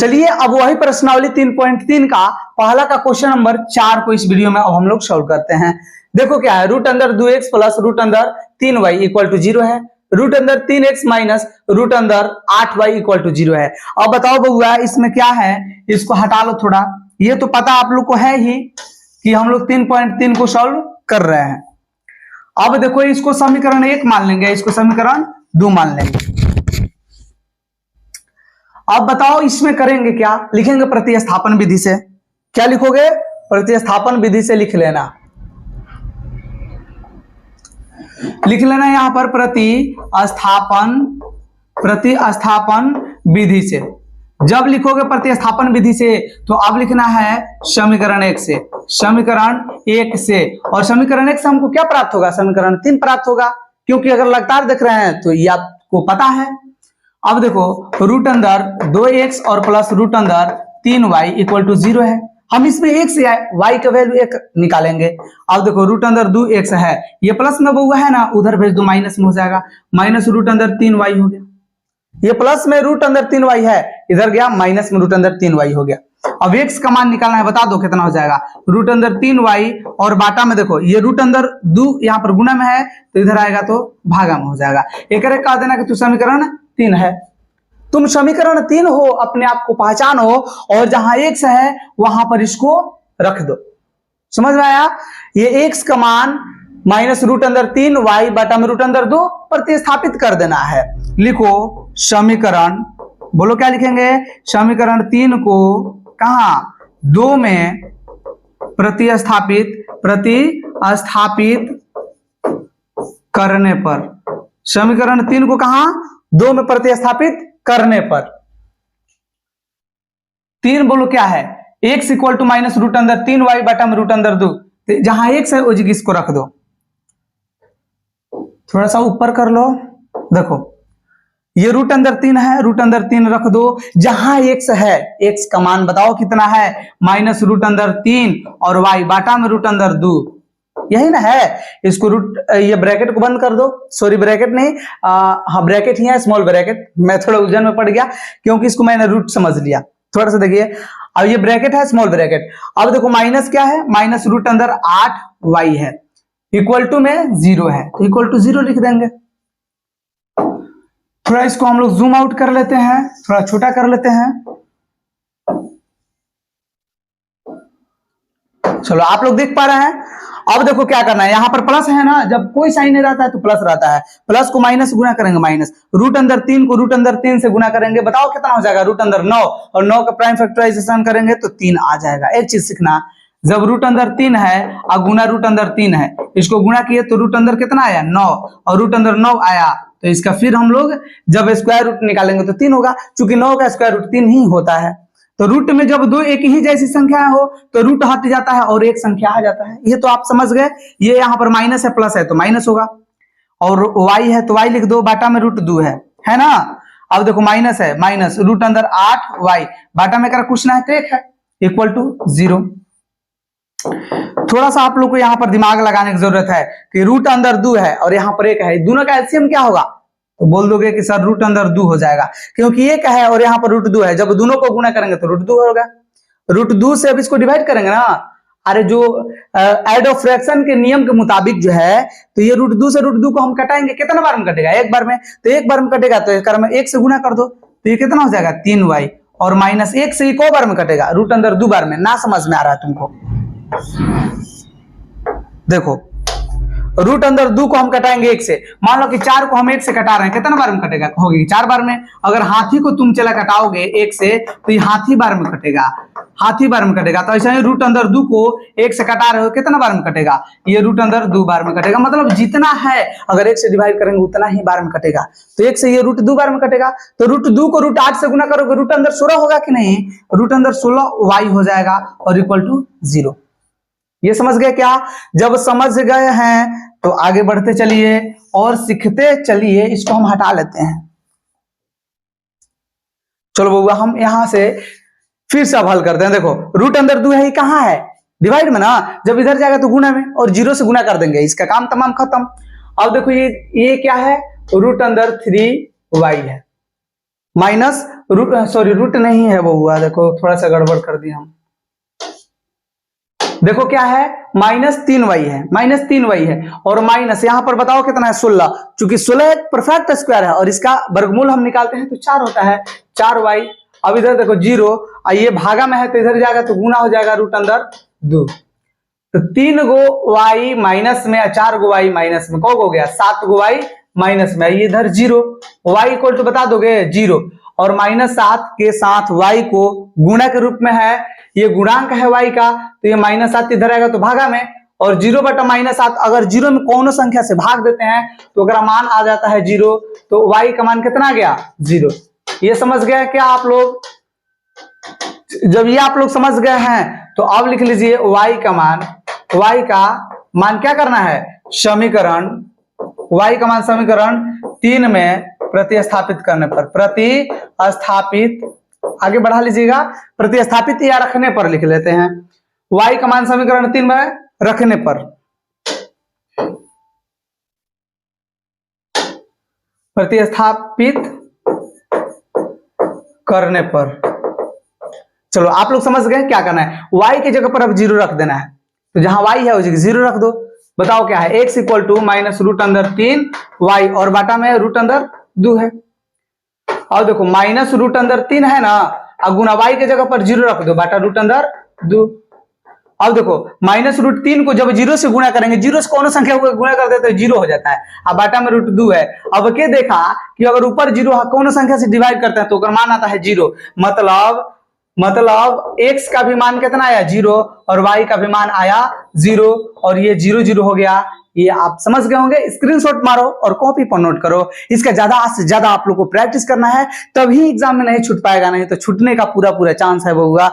चलिए अब वही प्रश्नावली 3.3 का पहला का क्वेश्चन नंबर 4 को इस वीडियो में अब हम लोग सॉल्व करते हैं। देखो क्या है, रूट अंदर 2x प्लस रूट अंदर 3y इक्वल टू 0 है, रूट अंदर 3x माइनस रूट अंदर 8y इक्वल टू 0 है। अब बताओ बउआ इसमें क्या है, इसको हटा लो थोड़ा, ये तो पता आप लोग को है ही कि हम लोग 3.3 को सॉल्व कर रहे हैं। अब देखो इसको समीकरण 1 मान लेंगे, इसको समीकरण 2 मान लेंगे। अब बताओ इसमें करेंगे क्या, लिखेंगे प्रतिस्थापन विधि से। क्या लिखोगे, प्रतिस्थापन विधि से लिख लेना, यहां पर प्रतिस्थापन विधि से। जब लिखोगे प्रतिस्थापन विधि से तो अब लिखना है समीकरण 1 से, समीकरण 1 से। और समीकरण 1 से हमको क्या प्राप्त होगा, समीकरण 3 प्राप्त होगा, क्योंकि अगर लगातार देख रहे हैं तो ये आपको पता है। अब देखो रूट अंदर 2x और प्लस रूट अंदर 3y इक्वल टू 0 है। हम इसमें x से y का वैल्यू 1 निकालेंगे। अब देखो रूट अंदर 2x है, ये प्लस में बउआ है ना, उधर भेज दो माइनस में हो जाएगा, माइनस रूट अंदर 3y हो गया। ये प्लस में रूट अंदर 3y है, इधर गया माइनस में रूट अंदर 3y हो गया। अब x का मान निकालना है, बता दो कितना हो जाएगा, रूट अंदर 3y और बाटा में देखो ये रूट अंदर 2 यहाँ पर गुना में है तो इधर आएगा तो भागा में हो जाएगा। एक कह देना कि तू समीकरण 3 है। तुम समीकरण 3 हो, अपने आप को पहचानो और जहां x है वहां पर इसको रख दो। समझ में आया, ये x का मान माइनस रूट अंदर 3y बटा में रूट अंदर 2 प्रतिस्थापित कर देना है। लिखो समीकरण, बोलो क्या लिखेंगे, समीकरण 3 को कहां 2 में प्रतिस्थापित करने पर, समीकरण 3 को कहां 2 में प्रतिस्थापित करने पर। 3 बोलो क्या है, x equal to minus root अंदर 3y बटा में रूट अंदर 2, जहां x है उस जगह इसको रख दो, थोड़ा सा ऊपर कर लो। देखो ये रूट अंदर 3 है, रूट अंदर 3 रख दो, जहां x है x का मान बताओ कितना है, माइनस रूट अंदर 3 और y बाटा में रूट अंदर 2, यही ना है। इसको रूट, ये ब्रैकेट को बंद कर दो, सॉरी ब्रैकेट नहीं, हाँ ब्रैकेट ही है, स्मॉल ब्रैकेट, मैं थोड़ा उलझन में पड़ गया क्योंकि इसको मैंने रूट समझ लिया। थोड़ा सा देखिए, अब ये ब्रैकेट है स्मॉल ब्रैकेट। अब देखो माइनस क्या है, माइनस रूट अंदर 8y है, इक्वल टू में 0 है तो इक्वल टू 0 लिख देंगे। थोड़ा इसको हम लोग जूम आउट कर लेते हैं, थोड़ा छोटा कर लेते हैं। चलो आप लोग देख पा रहे हैं। अब देखो क्या करना है, यहां पर प्लस है ना, जब कोई साइन नहीं रहता है तो प्लस रहता है, प्लस को माइनस से गुना करेंगे, माइनस रूट अंदर 3 को रूट अंदर 3 से गुना करेंगे, बताओ कितना हो जाएगा, रूट अंदर 9, और 9 का प्राइम फैक्टराइजेशन करेंगे तो 3 आ जाएगा। एक चीज सीखना, जब रूट अंदर 3 है और गुना रूट अंदर 3 है, इसको गुना किए तो रूट अंदर कितना आया 9, और रूट अंदर 9 आया तो इसका फिर हम लोग जब स्क्वायर रूट निकालेंगे तो 3 होगा, चूंकि 9 का स्क्वायर रूट 3 ही होता है। तो रूट में जब दो एक ही जैसी संख्या हो तो रूट हट जाता है और एक संख्या आ जाता है, ये तो आप समझ गए। ये यहाँ पर माइनस है, प्लस है तो माइनस होगा, और y है तो y लिख दो, बाटा में रूट 2 है ना। अब देखो माइनस है, माइनस रूट अंदर 8y बाटा में कर कुछ ना है तो 1 है, इक्वल टू 0। थोड़ा सा आप लोग को यहाँ पर दिमाग लगाने की जरूरत है कि रूट अंदर 2 है और यहाँ पर 1 है, दोनों का एलसीएम क्या होगा, तो बोल दोगे कि सर रूट अंदर 2 हो जाएगा, क्योंकि 1 है और यहाँ पर रूट 2 है, जब दोनों को गुना करेंगे तो रूट 2 होगा। रूट 2 से अब इसको डिवाइड करेंगे ना, अरे जो एड ऑफ फ्रैक्शन के नियम के मुताबिक जो है, तो ये रूट 2 से रूट 2 को हम कटाएंगे, कितना बार में कटेगा, एक बार में, तो एक बार में कटेगा तो एक बार में 1 से गुना कर दो तो ये कितना हो जाएगा 3y, और माइनस 1 से 1 बार में कटेगा, रूट अंदर 2 बार में। ना समझ में आ रहा है तुमको, देखो रूट अंदर 2 को हम कटाएंगे 1 से, मान लो कि 4 को हम 1 से कटा रहे हैं, कितना बार में कटेगा, होगी 4 बार में। अगर हाथी को तुम चला कटाओगे 1 से तो ये हाथी बार में कटेगा, हाथी बार में कटेगा। तो ऐसा ही रूट अंदर 2 को 1 से कटा रहे हो, कितना बार में कटेगा, ये रूट अंदर 2 बार में कटेगा। मतलब जितना है अगर 1 से डिवाइड करेंगे उतना ही बार में कटेगा, तो 1 से ये रूट 2 बार में कटेगा। तो रूट 2 को रूट 8 से गुना करोगे, रूट अंदर 16 होगा कि नहीं, रूट अंदर 16y हो जाएगा और इक्वल टू 0। ये समझ गए क्या? जब समझ गए हैं तो आगे बढ़ते चलिए और सीखते चलिए। इसको हम हटा लेते हैं। चलो बउआ हम यहां से फिर से अब हल करते हैं। देखो रूट अंदर 2 है, ये कहाँ है, डिवाइड में ना, जब इधर जाएगा तो गुना में, और 0 से गुना कर देंगे, इसका काम तमाम खत्म। अब देखो ये क्या है, रूट अंदर 3y है, माइनस रूट, सॉरी रूट नहीं है वो हुआ, देखो थोड़ा सा गड़बड़ कर दिया हम। देखो क्या है, -3y है, -3y है, और माइनस यहाँ पर बताओ कितना है 16, चूंकि 16 एक परफेक्ट स्क्वायर है और इसका वर्गमूल हम निकालते हैं तो 4 होता है, 4y। अब इधर देखो 0, ये भागा में है तो इधर जाएगा तो गुना हो जाएगा √2, तो 3 गो y माइनस में, 4 गो y माइनस में, कौ हो गया 7 गो y माइनस में, ये इधर 0, y इक्वल टू बता दोगे 0, और -7 के साथ y को गुणा के रूप में है, ये गुणांक है y का, तो ये -7 इधर आएगा तो भागा में, और 0/-7 अगर 0 में कौन संख्या से भाग देते हैं तो अगर मान आ जाता है 0, तो y का मान कितना आ गया 0। ये समझ गए क्या आप लोग? जब ये आप लोग समझ गए हैं तो अब लिख लीजिए y का मान क्या करना है, समीकरण y का मान समीकरण 3 में प्रतिस्थापित करने पर, प्रतिस्थापित आगे बढ़ा लीजिएगा, प्रतिस्थापित या रखने पर लिख लेते हैं, y का मान समीकरण 3 में रखने पर, प्रतिस्थापित करने पर। चलो आप लोग समझ गए क्या करना है, y की जगह पर अब 0 रख देना है, तो जहां y है उस जगह 0 रख दो। बताओ क्या है, x इक्वल टू -√3y और बाटा में √2 है। और देखो -√3 है ना, अब गुना y के जगह पर 0 रख दो, बाटा √2। अब देखो -√3 को जब 0 से गुणा करेंगे, 0 से कौन संख्या को गुणा कर देते हैं 0 हो जाता है, अब बाटा में √2 है। अब क्या देखा कि अगर ऊपर 0 कौन संख्या से डिवाइड करते हैं तो मान आता है 0, मतलब x का भी मान कितना आया 0 और y का भी मान आया 0, और ये 0 0 हो गया। ये आप समझ गए होंगे, स्क्रीनशॉट मारो और कॉपी पर नोट करो। इसका ज्यादा से ज्यादा आप लोग को प्रैक्टिस करना है, तभी एग्जाम में नहीं छूट पाएगा, नहीं तो छूटने का पूरा चांस है वो हुआ।